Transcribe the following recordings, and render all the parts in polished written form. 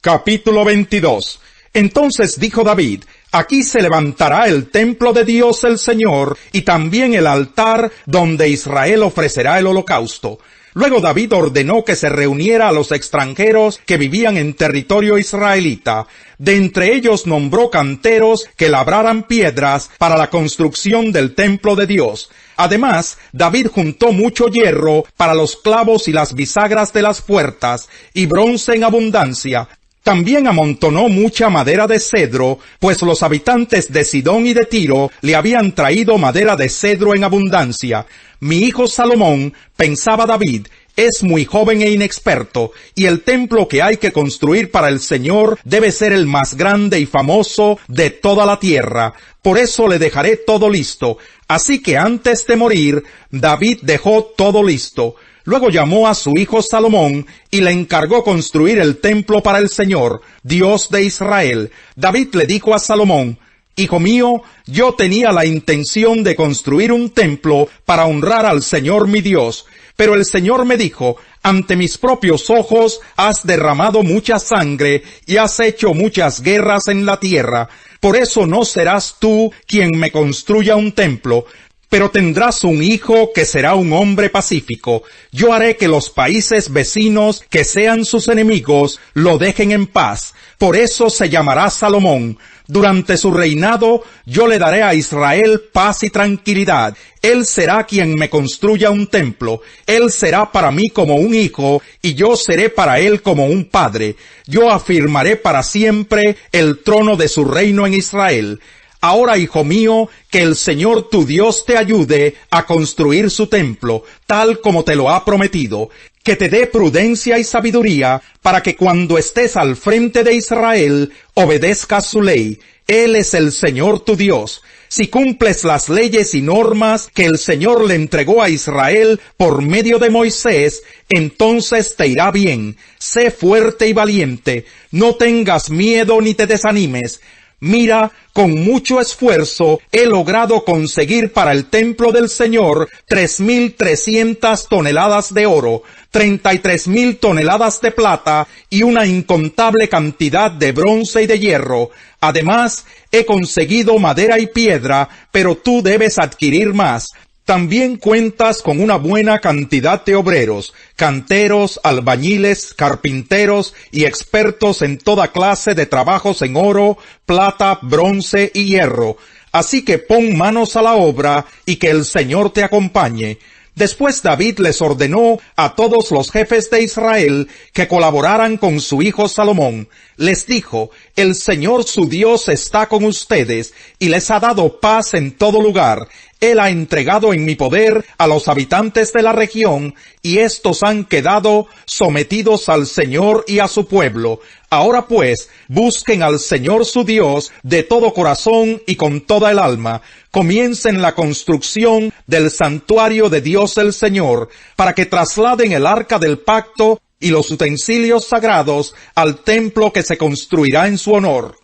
Capítulo 22. Entonces dijo David: Aquí se levantará el templo de Dios el Señor, y también el altar donde Israel ofrecerá el holocausto. Luego David ordenó que se reuniera a los extranjeros que vivían en territorio israelita. De entre ellos nombró canteros que labraran piedras para la construcción del templo de Dios. Además, David juntó mucho hierro para los clavos y las bisagras de las puertas, y bronce en abundancia. También amontonó mucha madera de cedro, pues los habitantes de Sidón y de Tiro le habían traído madera de cedro en abundancia. Mi hijo Salomón, pensaba David, es muy joven e inexperto, y el templo que hay que construir para el Señor debe ser el más grande y famoso de toda la tierra. Por eso le dejaré todo listo. Así que antes de morir, David dejó todo listo. Luego llamó a su hijo Salomón y le encargó construir el templo para el Señor, Dios de Israel. David le dijo a Salomón: Hijo mío, yo tenía la intención de construir un templo para honrar al Señor mi Dios. Pero el Señor me dijo: Ante mis propios ojos has derramado mucha sangre y has hecho muchas guerras en la tierra. Por eso no serás tú quien me construya un templo, pero tendrás un hijo que será un hombre pacífico. Yo haré que los países vecinos, que sean sus enemigos, lo dejen en paz. Por eso se llamará Salomón. Durante su reinado, yo le daré a Israel paz y tranquilidad. Él será quien me construya un templo. Él será para mí como un hijo, y yo seré para él como un padre. Yo afirmaré para siempre el trono de su reino en Israel. Ahora, hijo mío, que el Señor tu Dios te ayude a construir su templo, tal como te lo ha prometido, que te dé prudencia y sabiduría, para que cuando estés al frente de Israel, obedezcas su ley. Él es el Señor tu Dios. Si cumples las leyes y normas que el Señor le entregó a Israel por medio de Moisés, entonces te irá bien. Sé fuerte y valiente, no tengas miedo ni te desanimes. Mira, con mucho esfuerzo he logrado conseguir para el templo del Señor 3,300 toneladas de oro, 33,000 toneladas de plata y una incontable cantidad de bronce y de hierro. Además, he conseguido madera y piedra, pero tú debes adquirir más. También cuentas con una buena cantidad de obreros, canteros, albañiles, carpinteros y expertos en toda clase de trabajos en oro, plata, bronce y hierro. Así que pon manos a la obra y que el Señor te acompañe. Después David les ordenó a todos los jefes de Israel que colaboraran con su hijo Salomón. Les dijo: El Señor su Dios está con ustedes y les ha dado paz en todo lugar. Él ha entregado en mi poder a los habitantes de la región, y éstos han quedado sometidos al Señor y a su pueblo. Ahora pues, busquen al Señor su Dios de todo corazón y con toda el alma. Comiencen la construcción del santuario de Dios el Señor, para que trasladen el arca del pacto y los utensilios sagrados al templo que se construirá en su honor.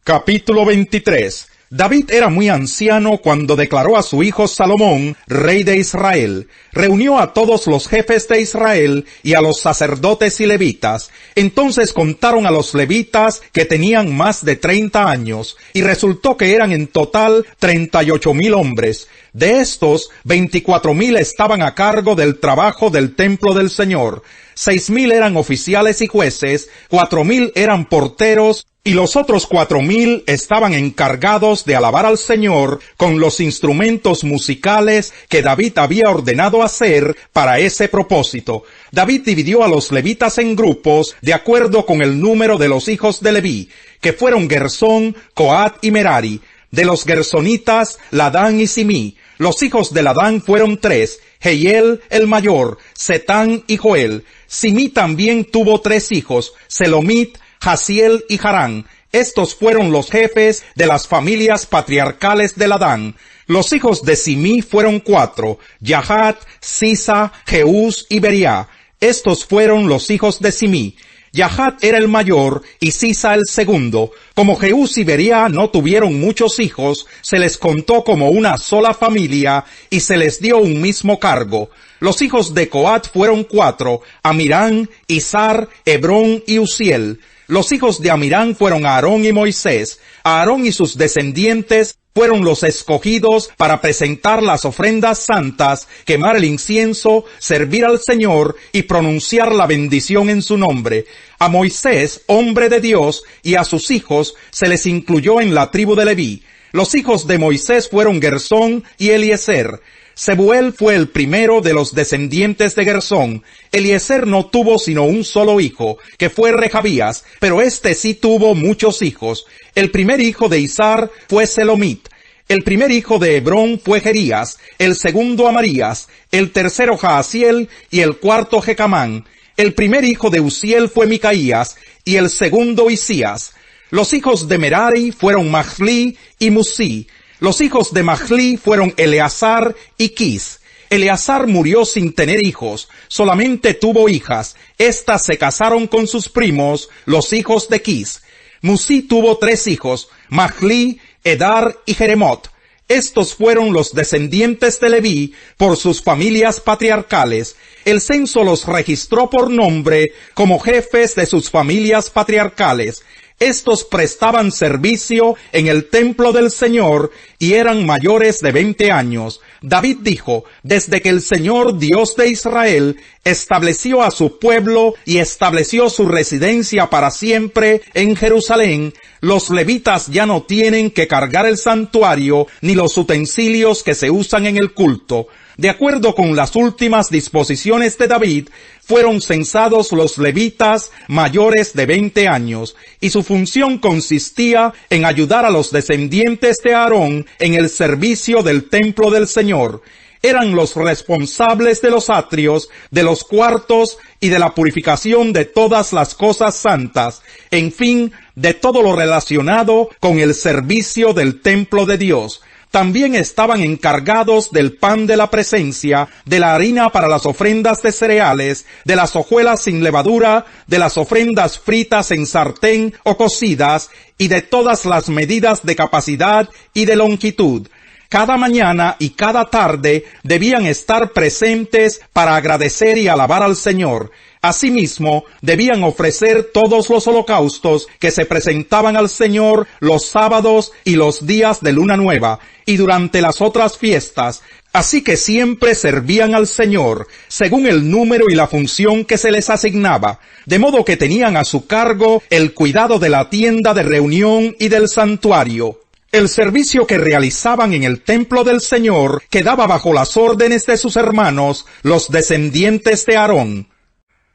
Capítulo 23. David era muy anciano cuando declaró a su hijo Salomón rey de Israel. Reunió a todos los jefes de Israel y a los sacerdotes y levitas. Entonces contaron a los levitas, que tenían más de 30 años, y resultó que eran en total 38,000 hombres. De estos, 24,000 estaban a cargo del trabajo del templo del Señor. 6,000 eran oficiales y jueces, 4,000 eran porteros, y los otros 4,000 estaban encargados de alabar al Señor con los instrumentos musicales que David había ordenado hacer para ese propósito. David dividió a los levitas en grupos de acuerdo con el número de los hijos de Leví, que fueron Gersón, Coat y Merari. De los gersonitas, Ladán y Simí. Los hijos de Ladán fueron 3, Jehiel el mayor, Setán y Joel. Simí también tuvo 3 hijos, Selomit, Jaziel y Harán. Estos fueron los jefes de las familias patriarcales de Ladán. Los hijos de Simí fueron 4, Yahat, Sisa, Jeús y Beriá. Estos fueron los hijos de Simí. Yahat era el mayor y Sisa el segundo. Como Jeús y Beriá no tuvieron muchos hijos, se les contó como una sola familia y se les dio un mismo cargo. Los hijos de Coat fueron 4, Amirán, Izhar, Hebrón y Uziel. Los hijos de Amirán fueron Aarón y Moisés. Aarón y sus descendientes fueron los escogidos para presentar las ofrendas santas, quemar el incienso, servir al Señor y pronunciar la bendición en su nombre. A Moisés, hombre de Dios, y a sus hijos se les incluyó en la tribu de Leví. Los hijos de Moisés fueron Gersón y Eliezer. Sebuel fue el primero de los descendientes de Gersón. Eliezer no tuvo sino un solo hijo, que fue Recabías, pero éste sí tuvo muchos hijos. El primer hijo de Izhar fue Selomit. El primer hijo de Hebrón fue Jerías, el segundo Amarías, el tercero Jaasiel y el cuarto Jecamán. El primer hijo de Uziel fue Micaías y el segundo Isías. Los hijos de Merari fueron Mahli y Musi. Los hijos de Mahli fueron Eleazar y Quis. Eleazar murió sin tener hijos, solamente tuvo hijas. Estas se casaron con sus primos, los hijos de Quis. Musi tuvo 3 hijos, Mahli, Edar y Jeremot. Estos fueron los descendientes de Leví por sus familias patriarcales. El censo los registró por nombre como jefes de sus familias patriarcales. Estos prestaban servicio en el templo del Señor y eran mayores de 20 años. David dijo, desde que el Señor Dios de Israel estableció a su pueblo y estableció su residencia para siempre en Jerusalén, los levitas ya no tienen que cargar el santuario ni los utensilios que se usan en el culto. De acuerdo con las últimas disposiciones de David, fueron censados los levitas mayores de 20 años, y su función consistía en ayudar a los descendientes de Aarón en el servicio del templo del Señor. Eran los responsables de los atrios, de los cuartos y de la purificación de todas las cosas santas, en fin, de todo lo relacionado con el servicio del templo de Dios. También estaban encargados del pan de la presencia, de la harina para las ofrendas de cereales, de las hojuelas sin levadura, de las ofrendas fritas en sartén o cocidas, y de todas las medidas de capacidad y de longitud. Cada mañana y cada tarde debían estar presentes para agradecer y alabar al Señor. Asimismo, debían ofrecer todos los holocaustos que se presentaban al Señor los sábados y los días de luna nueva, y durante las otras fiestas. Así que siempre servían al Señor, según el número y la función que se les asignaba, de modo que tenían a su cargo el cuidado de la tienda de reunión y del santuario. El servicio que realizaban en el templo del Señor quedaba bajo las órdenes de sus hermanos, los descendientes de Aarón.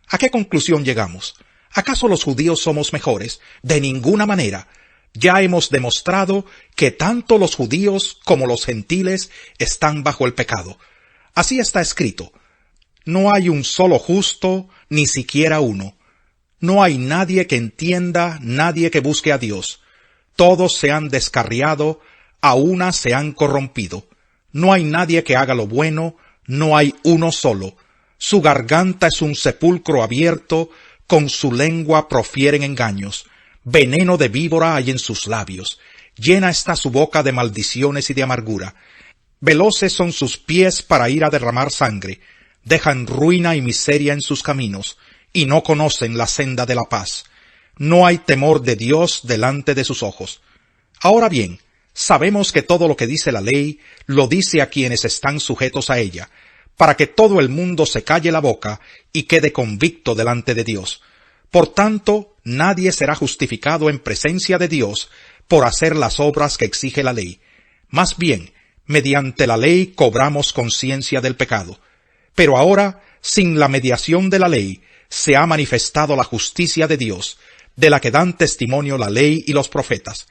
¿A qué conclusión llegamos? ¿Acaso los judíos somos mejores? De ninguna manera. Ya hemos demostrado que tanto los judíos como los gentiles están bajo el pecado. Así está escrito. No hay un solo justo, ni siquiera uno. No hay nadie que entienda, nadie que busque a Dios. Todos se han descarriado, a una se han corrompido. No hay nadie que haga lo bueno, no hay uno solo. Su garganta es un sepulcro abierto, con su lengua profieren engaños. Veneno de víbora hay en sus labios. Llena está su boca de maldiciones y de amargura. Veloces son sus pies para ir a derramar sangre. Dejan ruina y miseria en sus caminos, y no conocen la senda de la paz. No hay temor de Dios delante de sus ojos. Ahora bien, sabemos que todo lo que dice la ley, lo dice a quienes están sujetos a ella, para que todo el mundo se calle la boca y quede convicto delante de Dios. Por tanto, nadie será justificado en presencia de Dios por hacer las obras que exige la ley. Más bien, mediante la ley cobramos conciencia del pecado. Pero ahora, sin la mediación de la ley, se ha manifestado la justicia de Dios, de la que dan testimonio la ley y los profetas.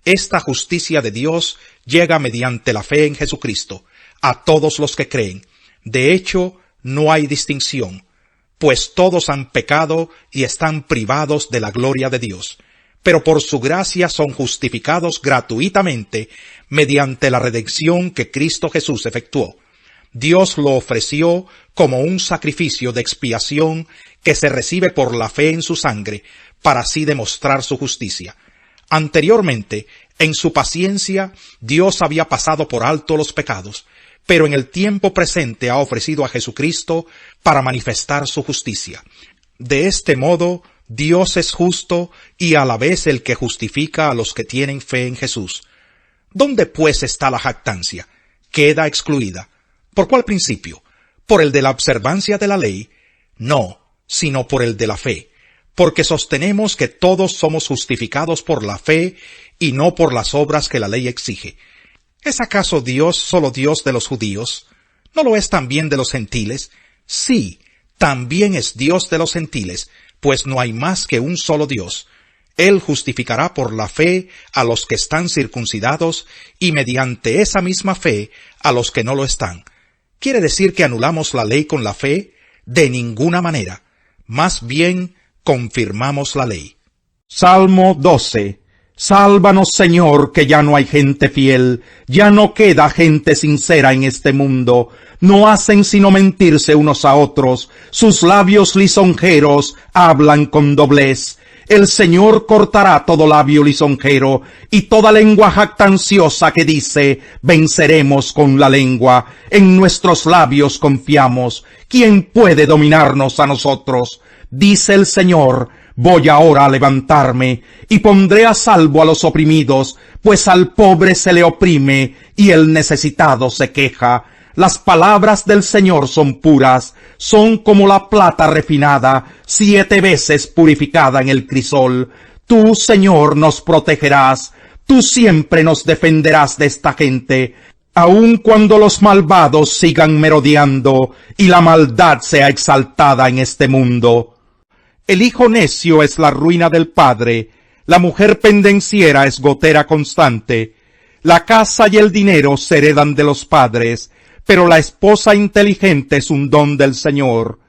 Esta justicia de Dios llega mediante la fe en Jesucristo, a todos los que creen. De hecho, no hay distinción, pues todos han pecado y están privados de la gloria de Dios. Pero por su gracia son justificados gratuitamente mediante la redención que Cristo Jesús efectuó. Dios lo ofreció como un sacrificio de expiación que se recibe por la fe en su sangre, para así demostrar su justicia. Anteriormente, en su paciencia, Dios había pasado por alto los pecados, pero en el tiempo presente ha ofrecido a Jesucristo para manifestar su justicia. De este modo, Dios es justo y a la vez el que justifica a los que tienen fe en Jesús. ¿Dónde pues está la jactancia? Queda excluida. ¿Por cuál principio? ¿Por el de la observancia de la ley? No, sino por el de la fe, porque sostenemos que todos somos justificados por la fe y no por las obras que la ley exige. ¿Es acaso Dios solo Dios de los judíos? ¿No lo es también de los gentiles? Sí, también es Dios de los gentiles, pues no hay más que un solo Dios. Él justificará por la fe a los que están circuncidados y mediante esa misma fe a los que no lo están. ¿Quiere decir que anulamos la ley con la fe? De ninguna manera. Más bien, confirmamos la ley. Salmo 12. Sálvanos, Señor, que ya no hay gente fiel, ya no queda gente sincera en este mundo. No hacen sino mentirse unos a otros, sus labios lisonjeros hablan con doblez. El Señor cortará todo labio lisonjero y toda lengua jactanciosa que dice, venceremos con la lengua. En nuestros labios confiamos. ¿Quién puede dominarnos a nosotros? Dice el Señor, voy ahora a levantarme y pondré a salvo a los oprimidos, pues al pobre se le oprime y el necesitado se queja. Las palabras del Señor son puras, son como la plata refinada, 7 veces purificada en el crisol. Tú, Señor, nos protegerás, tú siempre nos defenderás de esta gente, aun cuando los malvados sigan merodeando y la maldad sea exaltada en este mundo. El hijo necio es la ruina del padre, la mujer pendenciera es gotera constante. La casa y el dinero se heredan de los padres, pero la esposa inteligente es un don del Señor.